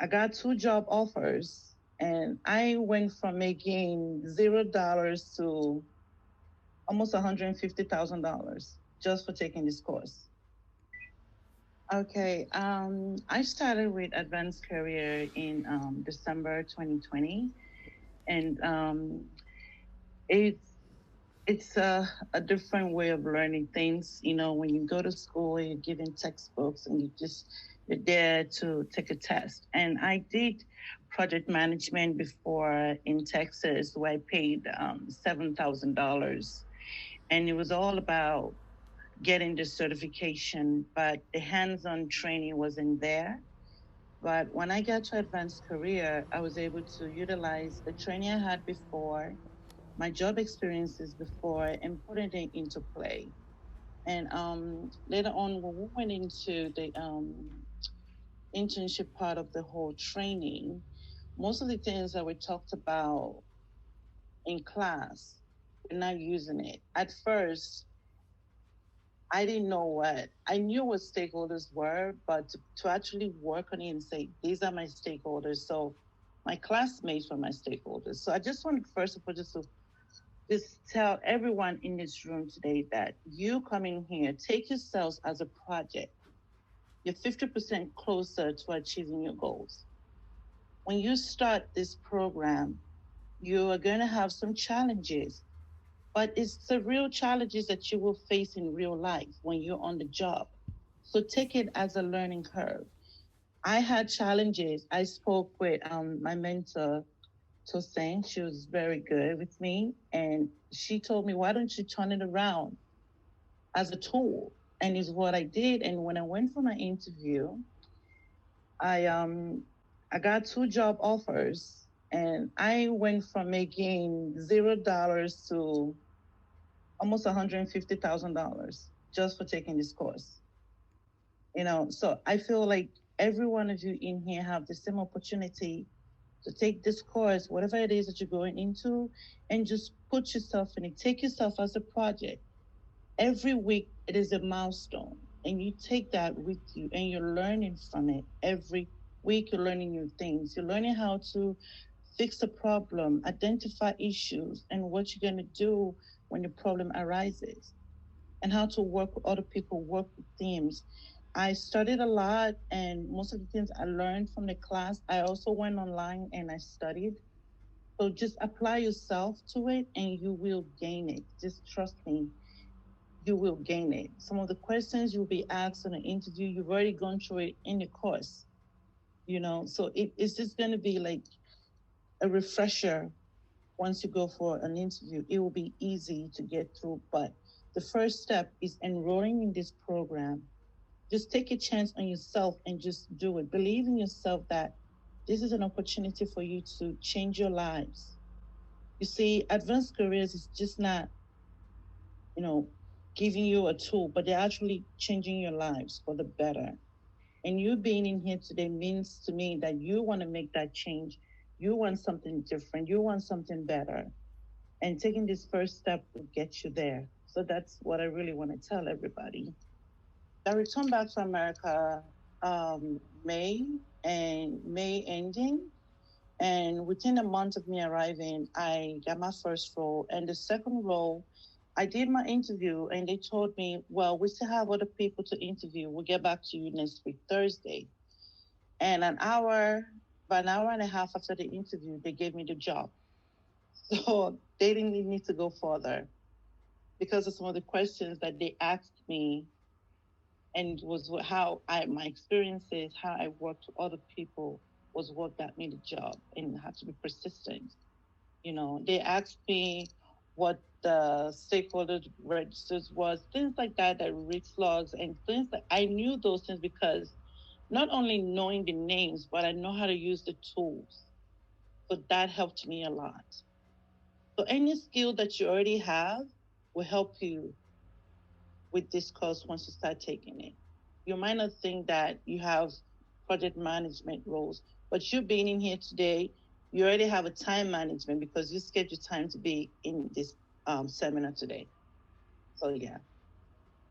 I got two job offers, and I went from making $0 to almost $150,000 just for taking this course. Okay, I started with Advanced Career in December 2020, and it's it's a different way of learning things. You know, when you go to school, you're given textbooks, and you're there to take a test. And I did project management before in Texas, where I paid $7,000, and it was all about getting the certification, but the hands-on training wasn't there. But when I got to advanced career, I was able to utilize the training I had before, my job experiences before, and put it into play. And later on, when we went into the internship part of the whole training, most of the things that we talked about in class, we're not using it. At first, I didn't know what I knew what stakeholders were, but to actually work on it and say these are my stakeholders. So my classmates were my stakeholders. So I just wanted first of all just tell everyone in this room today that you coming here, take yourselves as a project. You're 50% closer to achieving your goals. When you start this program, you are going to have some challenges, but it's the real challenges that you will face in real life when you're on the job. So take it as a learning curve. I had challenges. I spoke with my mentor, Tosin. She was very good with me. And she told me, why don't you turn it around as a tool? And is what I did. And when I went for my interview, I um I got two job offers, and I went from making $0 to almost $150,000 just for taking this course. You know, so I feel like every one of you in here have the same opportunity to take this course, whatever it is that you're going into, and just put yourself in it. Take yourself as a project. Every week it is a milestone, and you take that with you, and you're learning from it. Every week you're learning new things. You're learning how to fix a problem, identify issues, and what you're going to do when the problem arises, and how to work with other people, work with teams. I studied a lot, and most of the things I learned from the class, I also went online and I studied. So just apply yourself to it and you will gain it. Just trust me, you will gain it. Some of the questions you'll be asked in an interview, you've already gone through it in the course, you know. So it's just going to be like a refresher once you go for an interview. It will be easy to get through. But the first step is enrolling in this program. Just take a chance on yourself and just do it. Believe in yourself that this is an opportunity for you to change your lives. You see, advanced careers is just not, you know, giving you a tool, but they're actually changing your lives for the better. And you being in here today means to me that you want to make that change. You want something different. You want something better. And taking this first step will get you there. So that's what I really want to tell everybody. I returned back to America May and May ending. And within a month of me arriving, I got my first role. And the second role, I did my interview and they told me, well, we still have other people to interview. We'll get back to you next week, Thursday. And about an hour and a half after the interview, they gave me the job. So they didn't need me to go further because of some of the questions that they asked me, and was how my experiences, how I worked with other people was what got me the job, and had to be persistent. You know, they asked me what the stakeholder registers was, things like that, that risk logs and things that I knew those things because not only knowing the names, but I know how to use the tools. So that helped me a lot. So any skill that you already have will help you with this course once you start taking it. You might not think that you have project management roles, but you being in here today, you already have a time management because you schedule time to be in this seminar today. So yeah.